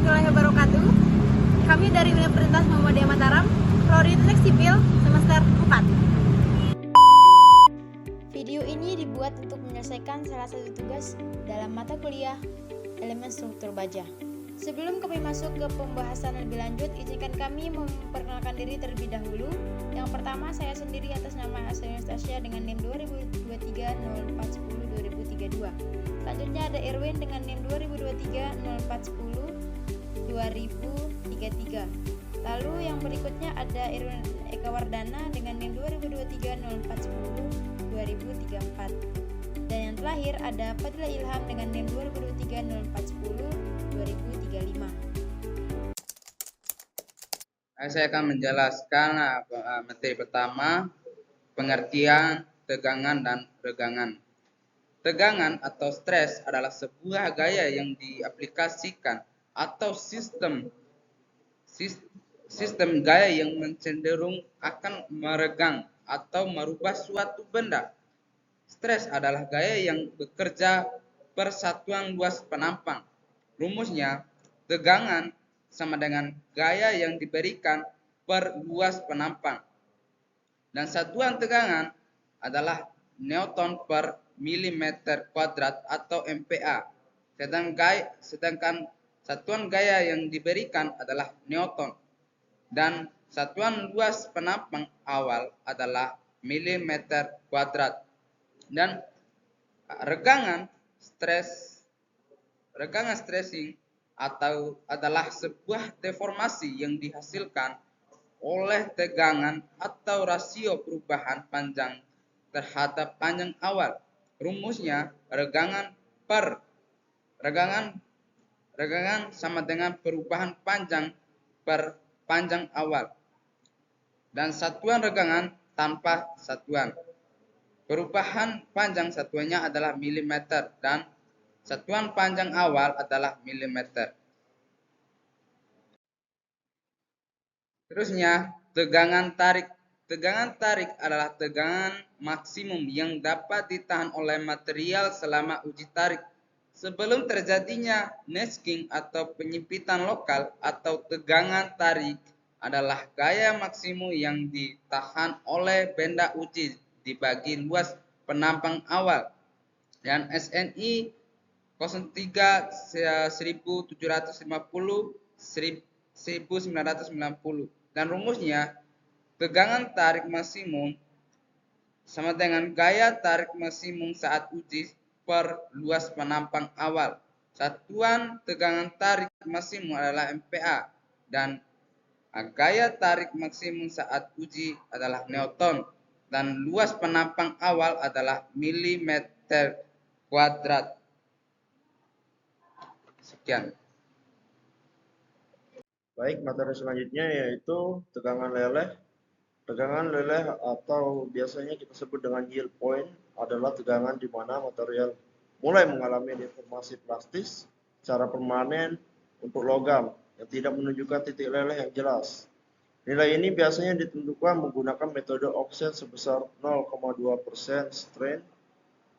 warahmatullahi wabarakatuh. Kami dari Universitas Muhammadiyah Mataram, Prodi Teknik Sipil semester 4. Video ini dibuat untuk menyelesaikan salah satu tugas dalam mata kuliah elemen struktur baja. Sebelum kami masuk ke pembahasan lebih lanjut, izinkan kami memperkenalkan diri terlebih dahulu. Yang pertama, saya sendiri atas nama Anastasia dengan NIM 2023-0410-2032. Selanjutnya ada Erwin dengan NIM 2023-0410-2033. Lalu yang berikutnya ada Irwin Eka Wardana dengan NIM 2023-0410-2034. Dan yang terakhir ada Fadila Ilham dengan NIM 2023-0410-2035. Saya akan menjelaskan materi pertama, pengertian tegangan dan regangan. Tegangan atau stres adalah sebuah gaya yang diaplikasikan atau sistem gaya yang cenderung akan meregang atau merubah suatu benda. Stres adalah gaya yang bekerja per satuan luas penampang. Rumusnya, tegangan sama dengan gaya yang diberikan per luas penampang. Dan satuan tegangan adalah Newton per milimeter kuadrat atau MPa. Sedangkan satuan gaya yang diberikan adalah Newton. Dan satuan luas penampang awal adalah milimeter kuadrat. Dan regangan stressing atau adalah sebuah deformasi yang dihasilkan oleh tegangan atau rasio perubahan panjang terhadap panjang awal. Rumusnya regangan sama dengan perubahan panjang per panjang awal. Dan satuan regangan tanpa satuan. Perubahan panjang satuannya adalah milimeter dan satuan panjang awal adalah milimeter. Terusnya, tegangan tarik. Tegangan tarik adalah tegangan maksimum yang dapat ditahan oleh material selama uji tarik. Sebelum terjadinya nesting atau penyempitan lokal atau tegangan tarik adalah gaya maksimum yang ditahan oleh benda uji di bagi luas penampang awal. Dan SNI 03 1750 1990. Dan rumusnya, tegangan tarik maksimum sama dengan gaya tarik maksimum saat uji per luas penampang awal. Satuan tegangan tarik maksimum adalah MPa dan gaya tarik maksimum saat uji adalah Newton dan luas penampang awal adalah milimeter kuadrat. Sekian. Baik, materi selanjutnya yaitu tegangan leleh. Tegangan leleh atau biasanya kita sebut dengan yield point adalah tegangan di mana material mulai mengalami deformasi plastis secara permanen untuk logam yang tidak menunjukkan titik leleh yang jelas. Nilai ini biasanya ditentukan menggunakan metode offset sebesar 0,2% strain.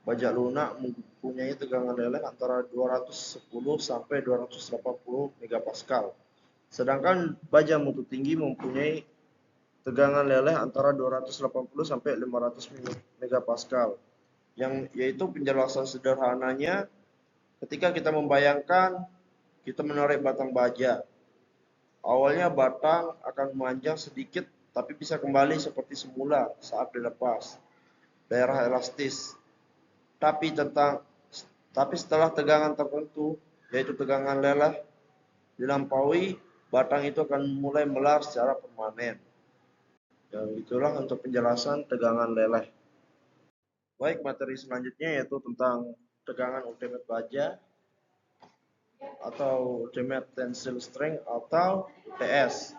Baja lunak mempunyai tegangan leleh antara 210 sampai 280 megapascal. Sedangkan baja mutu tinggi mempunyai tegangan leleh antara 280 sampai 500 megapascal. Yaitu penjelasan sederhananya ketika kita membayangkan kita menarik batang baja. Awalnya batang akan memanjang sedikit tapi bisa kembali seperti semula saat dilepas. Daerah elastis. Tapi setelah tegangan tertentu, yaitu tegangan leleh dilampaui, batang itu akan mulai melar secara permanen. Itulah untuk penjelasan tegangan leleh. Baik, materi selanjutnya yaitu tentang tegangan ultimate baja atau ultimate tensile strength atau UTS.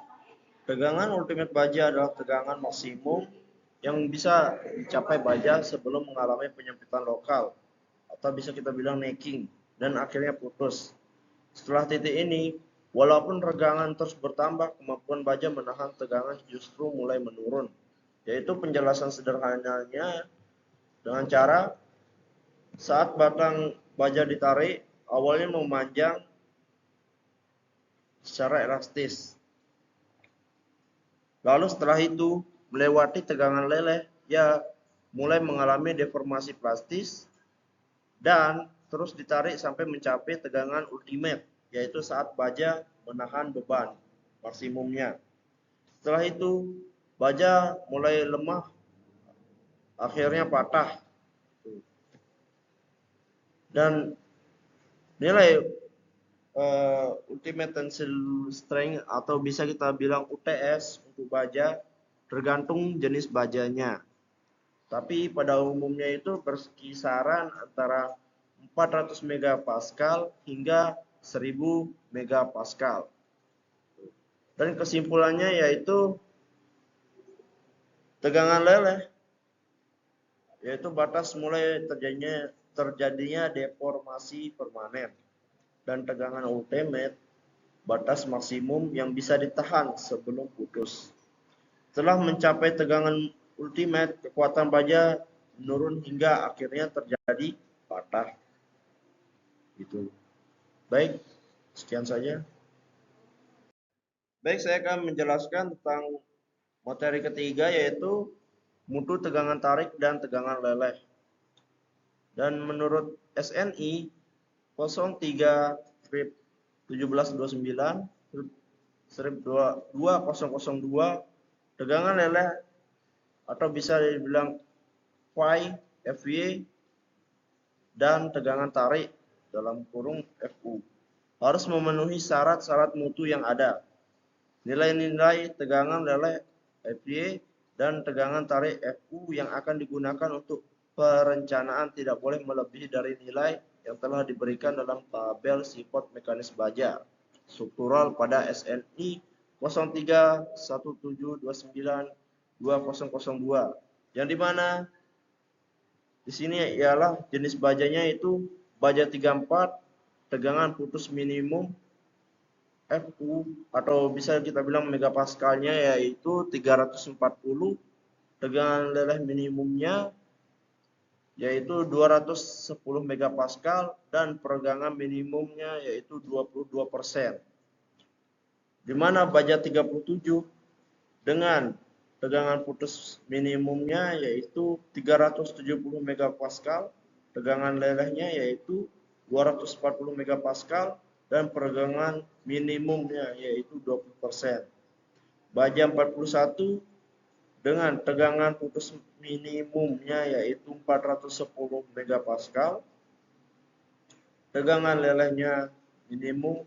Tegangan ultimate baja adalah tegangan maksimum yang bisa dicapai baja sebelum mengalami penyempitan lokal atau bisa kita bilang necking dan akhirnya putus. Setelah titik ini, walaupun regangan terus bertambah, kemampuan baja menahan tegangan justru mulai menurun. Yaitu penjelasan sederhananya dengan cara saat batang baja ditarik, awalnya memanjang secara elastis. Lalu setelah itu melewati tegangan leleh, ia mulai mengalami deformasi plastis dan terus ditarik sampai mencapai tegangan ultimate, yaitu saat baja menahan beban maksimumnya. Setelah itu baja mulai lemah, akhirnya patah. Dan nilai ultimate tensile strength atau bisa kita bilang UTS untuk baja tergantung jenis bajanya. Tapi pada umumnya itu berkisaran antara 400 megapascal hingga 1000 megapascal. Dan kesimpulannya yaitu tegangan leleh yaitu batas mulai terjadinya deformasi permanen, dan tegangan ultimate batas maksimum yang bisa ditahan sebelum putus. Setelah mencapai tegangan ultimate, kekuatan baja menurun hingga akhirnya terjadi patah. Gitu. Baik, sekian saja. Baik, saya akan menjelaskan tentang materi ketiga, yaitu mutu tegangan tarik dan tegangan leleh. Dan menurut SNI 03/1729/2002, tegangan leleh atau bisa dibilang Phi, Fy, dan tegangan tarik dalam kurung Fu harus memenuhi syarat-syarat mutu yang ada. Nilai-nilai tegangan leleh Fy dan tegangan tarik Fu yang akan digunakan untuk perencanaan tidak boleh melebihi dari nilai yang telah diberikan dalam tabel sifat mekanis baja struktural pada SNI 03/1729/2002, yang dimana di sini ialah jenis bajanya itu baja 34, tegangan putus minimum Fu atau bisa kita bilang megapaskalnya yaitu 340, tegangan leleh minimumnya yaitu 210 megapascal dan peregangan minimumnya yaitu 22%. Di mana baja 37 dengan tegangan putus minimumnya yaitu 370 megapascal, tegangan lelehnya yaitu 240 megapascal dan peregangan minimumnya yaitu 20%. Baja 41 dengan tegangan putus minimumnya yaitu 410 megapascal, tegangan lelehnya minimum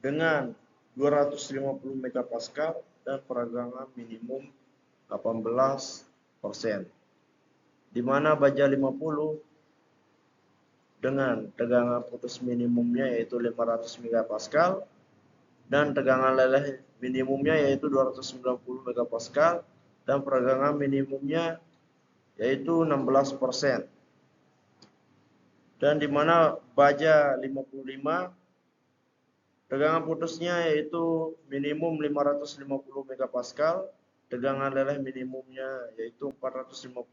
dengan 250 megapascal dan peregangan minimum 18%. Di mana baja 50 dengan tegangan putus minimumnya yaitu 500 megapascal dan tegangan leleh minimumnya yaitu 290 megapascal dan peregangan minimumnya yaitu 16%. Dan di mana baja 55 tegangan putusnya yaitu minimum 550 megapascal, tegangan leleh minimumnya yaitu 410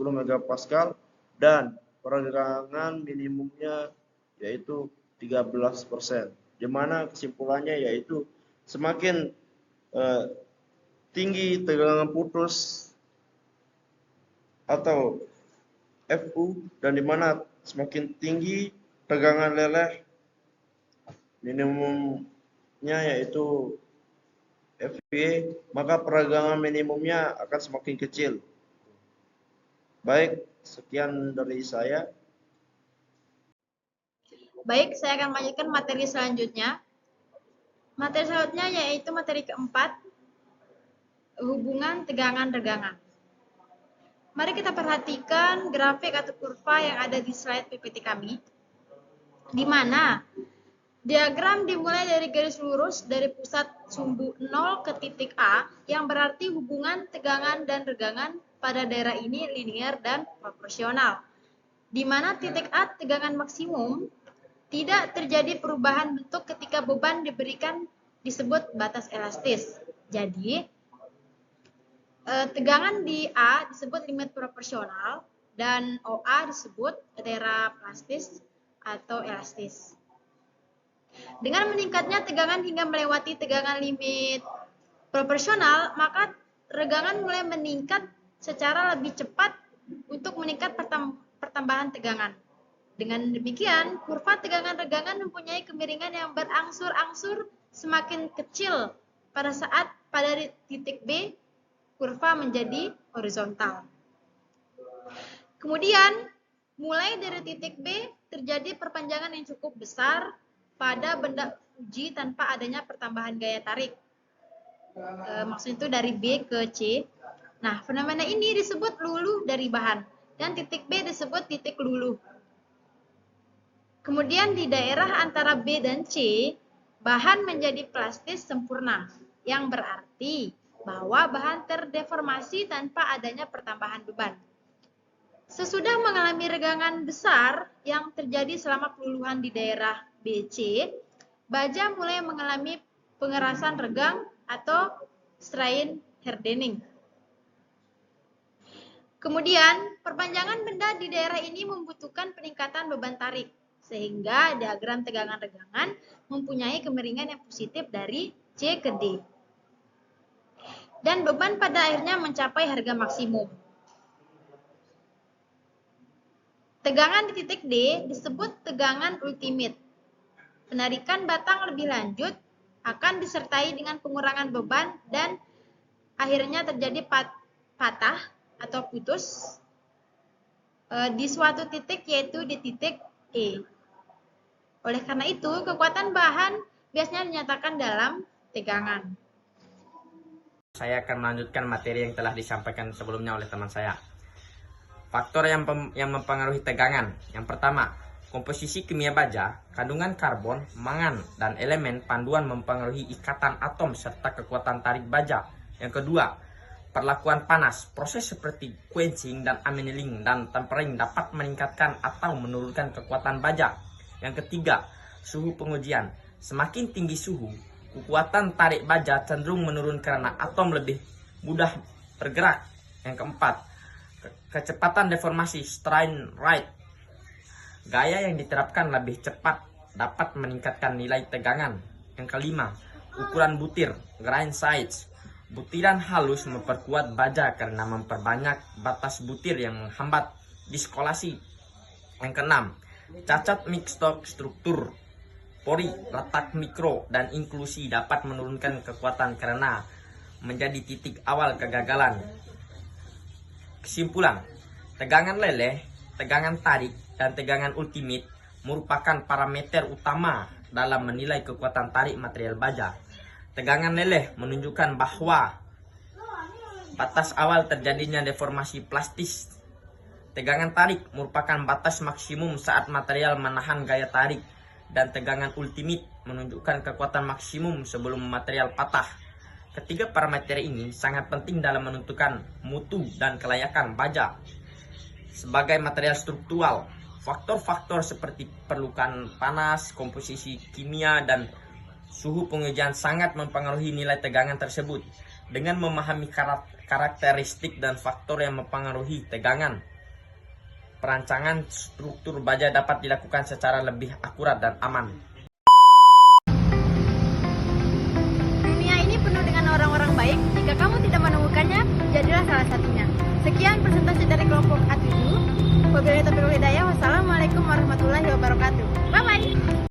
megapascal dan peregangan minimumnya yaitu 13%. Di mana kesimpulannya yaitu semakin tinggi tegangan putus atau Fu dan di mana semakin tinggi tegangan leleh minimumnya yaitu Fy, maka peregangan minimumnya akan semakin kecil. Baik, sekian dari saya. Baik, saya akan melanjutkan materi selanjutnya. Materi selanjutnya yaitu materi keempat, hubungan tegangan-tegangan. Mari kita perhatikan grafik atau kurva yang ada di slide PPT kami, di mana diagram dimulai dari garis lurus dari pusat sumbu 0 ke titik A, yang berarti hubungan tegangan dan regangan pada daerah ini linear dan proporsional, di mana titik A tegangan maksimum tidak terjadi perubahan bentuk ketika beban diberikan disebut batas elastis. Jadi, tegangan di A disebut limit proporsional dan OA disebut daerah plastis atau elastis. Dengan meningkatnya tegangan hingga melewati tegangan limit proporsional, maka regangan mulai meningkat secara lebih cepat untuk meningkat pertambahan tegangan. Dengan demikian, kurva tegangan regangan mempunyai kemiringan yang berangsur-angsur semakin kecil pada saat pada titik B, kurva menjadi horizontal. Kemudian, mulai dari titik B terjadi perpanjangan yang cukup besar pada benda uji tanpa adanya pertambahan gaya tarik. Maksudnya itu dari B ke C. Nah, fenomena ini disebut luluh dari bahan dan titik B disebut titik luluh. Kemudian di daerah antara B dan C, bahan menjadi plastis sempurna, yang berarti bahwa bahan terdeformasi tanpa adanya pertambahan beban. Sesudah mengalami regangan besar yang terjadi selama keluluhan di daerah BC, baja mulai mengalami pengerasan regang atau strain hardening. Kemudian, perpanjangan benda di daerah ini membutuhkan peningkatan beban tarik, sehingga diagram tegangan regangan mempunyai kemiringan yang positif dari C ke D. Dan beban pada akhirnya mencapai harga maksimum. Tegangan di titik D disebut tegangan ultimate. Penarikan batang lebih lanjut akan disertai dengan pengurangan beban dan akhirnya terjadi patah atau putus di suatu titik, yaitu di titik E. Oleh karena itu, kekuatan bahan biasanya dinyatakan dalam tegangan. Saya akan melanjutkan materi yang telah disampaikan sebelumnya oleh teman saya. Faktor yang mempengaruhi tegangan. Yang pertama, komposisi kimia baja, kandungan karbon, mangan, dan elemen panduan mempengaruhi ikatan atom serta kekuatan tarik baja. Yang kedua, perlakuan panas. Proses seperti quenching dan annealing dan tempering dapat meningkatkan atau menurunkan kekuatan baja. Yang ketiga, suhu pengujian. Semakin tinggi suhu, kekuatan tarik baja cenderung menurun karena atom lebih mudah bergerak. Yang keempat, kecepatan deformasi strain rate. Gaya yang diterapkan lebih cepat dapat meningkatkan nilai tegangan. Yang kelima, ukuran butir, grain size. Butiran halus memperkuat baja karena memperbanyak batas butir yang menghambat diskolasi. Yang keenam, cacat mixstock struktur. Pori, retak mikro, dan inklusi dapat menurunkan kekuatan karena menjadi titik awal kegagalan. Kesimpulan, tegangan leleh, tegangan tarik, dan tegangan ultimate merupakan parameter utama dalam menilai kekuatan tarik material baja. Tegangan leleh menunjukkan bahwa batas awal terjadinya deformasi plastis. Tegangan tarik merupakan batas maksimum saat material menahan gaya tarik, dan tegangan ultimate menunjukkan kekuatan maksimum sebelum material patah. Ketiga parameter ini sangat penting dalam menentukan mutu dan kelayakan baja. Sebagai material struktural, faktor-faktor seperti perlukan panas, komposisi kimia, dan suhu pengujian sangat mempengaruhi nilai tegangan tersebut. Dengan memahami karakteristik dan faktor yang mempengaruhi tegangan, perancangan struktur baja dapat dilakukan secara lebih akurat dan aman. Dunia ini penuh dengan orang-orang baik. Jika kamu tidak menemukannya, jadilah salah satunya. Sekian presentasi dari kelompok A7. Wabillahi taufiq wal hidayah. Wassalamualaikum.